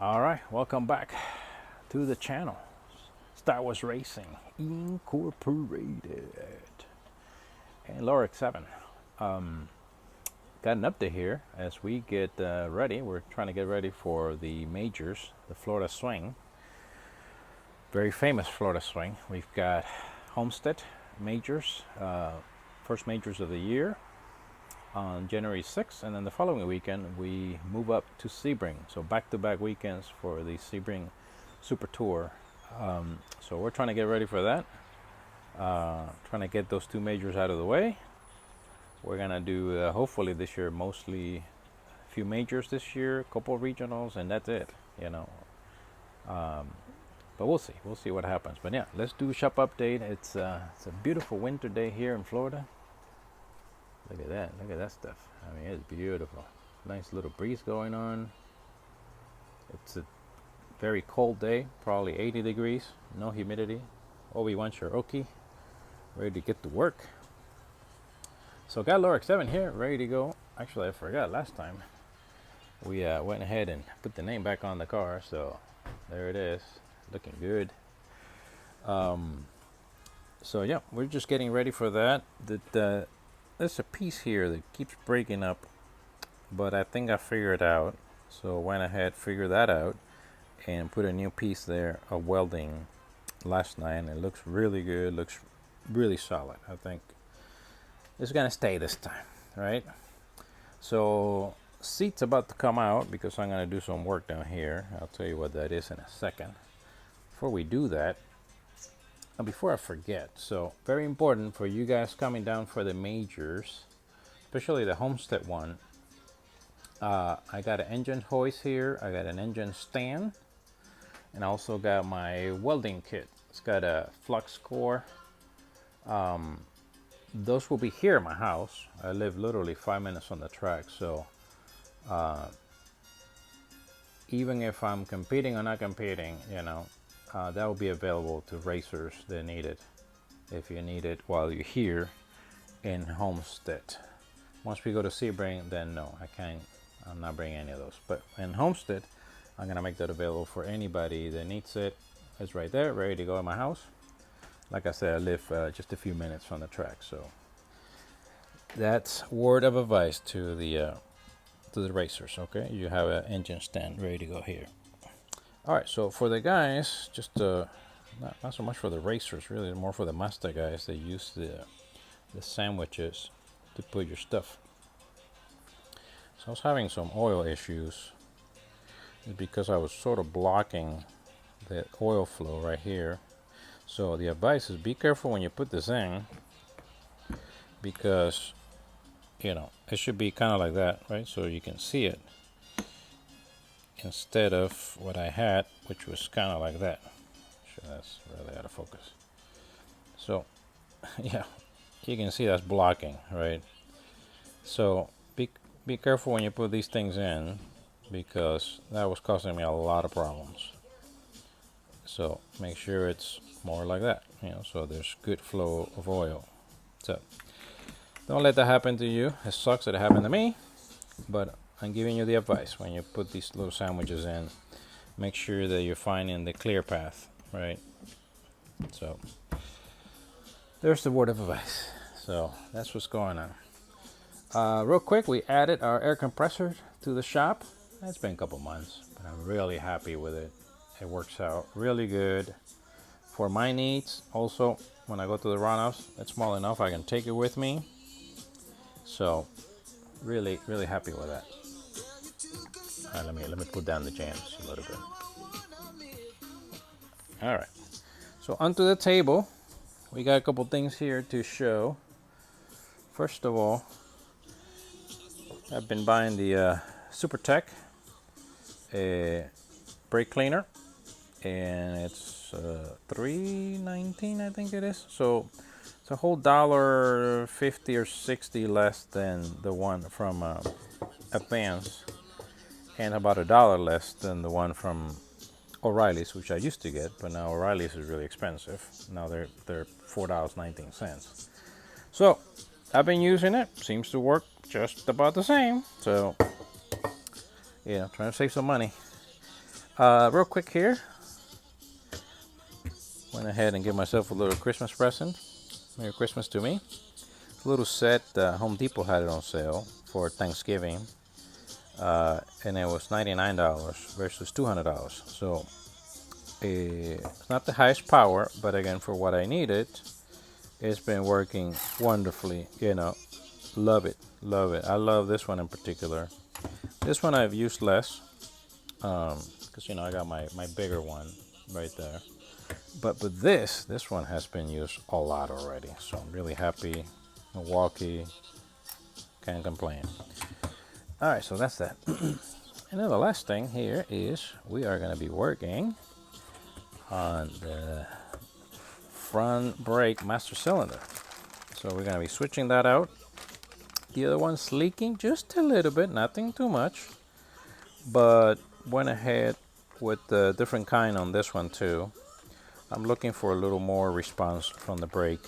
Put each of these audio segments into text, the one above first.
All right, welcome back to the channel. Star Wars Racing Incorporated and Lorex 7. Got an update here as we get ready. We're trying to get ready for the majors, the Florida Swing. Very famous Florida Swing. We've got Homestead Majors, first majors of the year on January 6th, and then the following weekend we move up to Sebring. So back-to-back weekends for the Sebring Super Tour. So we're trying to get ready for that. Trying to get those two majors out of the way. We're gonna do hopefully this year mostly a few majors this year, a couple of regionals, and that's it. You know. But we'll see. We'll see what happens. But yeah, let's do a shop update. It's a beautiful winter day here in Florida. Look at that. Look at that stuff. I mean, it's beautiful. Nice little breeze going on. It's a very cold day, probably 80 degrees, no humidity. Obi-Wan Cherokee, ready to get to work. So got Lorex 7 here, ready to go. Actually, I forgot last time. We went ahead and put the name back on the car, so there it is, looking good. So yeah, we're just getting ready for that. There's a piece here that keeps breaking up, but I think I figured it out. So went ahead, figured that out, and put a new piece there of welding last night, and it looks really good, looks really solid. I think it's gonna stay this time, right? So seat's about to come out because I'm gonna do some work down here. I'll tell you what that is in a second. Before we do that, and before I forget, so very important for you guys coming down for the majors, especially the Homestead one. I got an engine hoist here, I got an engine stand, and I also got my welding kit. It's got a flux core. Those will be here in my house. I live literally 5 minutes on the track, so even if I'm competing or not competing, you know, that will be available to racers that need it, if you need it while you're here in Homestead. Once we go to Sebring, then no, I'm not bringing any of those. But in Homestead, I'm gonna make that available for anybody that needs it. It's right there, ready to go in my house. Like I said, I live just a few minutes from the track, so that's word of advice to the racers. Okay, you have an engine stand ready to go here. All right, so for the guys, just not so much for the racers, really, more for the Mazda guys. They use the sandwiches to put your stuff. So I was having some oil issues because I was sort of blocking the oil flow right here. So the advice is be careful when you put this in, because you know it should be kind of like that, right? So you can see it, instead of what I had, which was kind of like that. Sure, that's really out of focus. So yeah, you can see that's blocking, right? So be careful when you put these things in, because that was causing me a lot of problems. So make sure it's more like that, you know, so there's good flow of oil. So don't let that happen to you. It sucks that it happened to me, but I'm giving you the advice. When you put these little sandwiches in, make sure that you're finding the clear path, right? So there's the word of advice. So that's what's going on. Real quick, we added our air compressor to the shop. It's been a couple months, but I'm really happy with it. It works out really good for my needs. Also, when I go to the runouts, it's small enough I can take it with me. So really, really happy with that. All right, let me put down the jams a little bit. All right, so onto the table. We got a couple things here to show. First of all, I've been buying the Super Tech brake cleaner, and it's $3.19, I think it is. So it's a whole $1.50 or $60 less than the one from Advance, and about $1 less than the one from O'Reilly's, which I used to get, but now O'Reilly's is really expensive. Now they're $4.19. So I've been using it. Seems to work just about the same. So, you know, trying to save some money. Real quick here, went ahead and gave myself a little Christmas present. Merry Christmas to me. A little set. Home Depot had it on sale for Thanksgiving, and it was $99 versus $200. So it's not the highest power, but again, for what I needed, it's been working wonderfully. Love it, love it. I love this one in particular. This one I've used less, because I got my bigger one right there. But this one has been used a lot already, so I'm really happy. Milwaukee, can't complain. All right, so that's that. And then the last thing here is we are going to be working on the front brake master cylinder. So we're going to be switching that out. The other one's leaking just a little bit, nothing too much, but went ahead with a different kind on this one too. I'm looking for a little more response from the brake,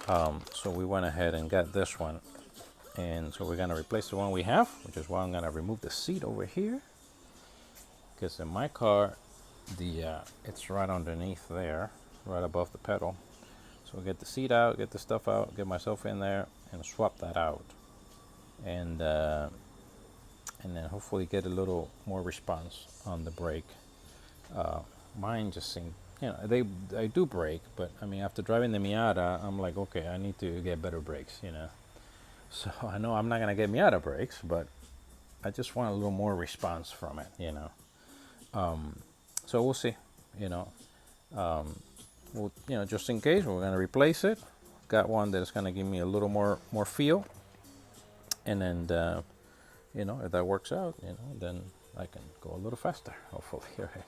so we went ahead and got this one. And so we're going to replace the one we have, which is why I'm going to remove the seat over here, because in my car it's right underneath there, right above the pedal. So we'll get the seat out, get the stuff out, get myself in there and swap that out, and then hopefully get a little more response on the brake. Mine just seemed, I do brake, but I mean, after driving the Miata, I'm like, okay, I need to get better brakes. So I know I'm not gonna get Miata brakes, but I just want a little more response from it. So we'll see. Just in case, we're gonna replace it. Got one that's gonna give me a little more feel, and then if that works out, then I can go a little faster, hopefully. Right.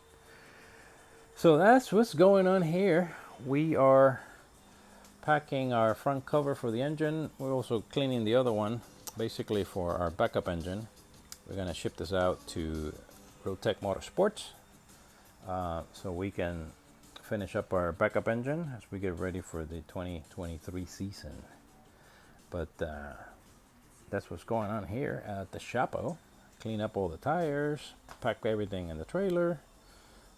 So that's what's going on here. We are packing our front cover for the engine. We're also cleaning the other one, basically for our backup engine. We're gonna ship this out to Rotec Motorsports, so we can finish up our backup engine as we get ready for the 2023 season. But that's what's going on here at the Chapo. Clean up all the tires, pack everything in the trailer.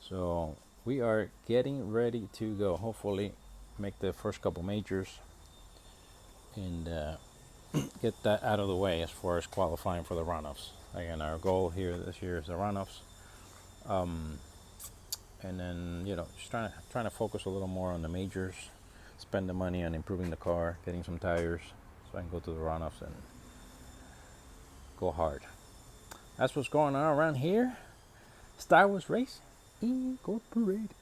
So we are getting ready to go. Hopefully make the first couple majors and get that out of the way as far as qualifying for the runoffs. Again, our goal here this year is the runoffs. And then just trying to focus a little more on the majors, spend the money on improving the car, getting some tires, so I can go to the runoffs and go hard. That's what's going on around here. Star Wars Race Incorporated.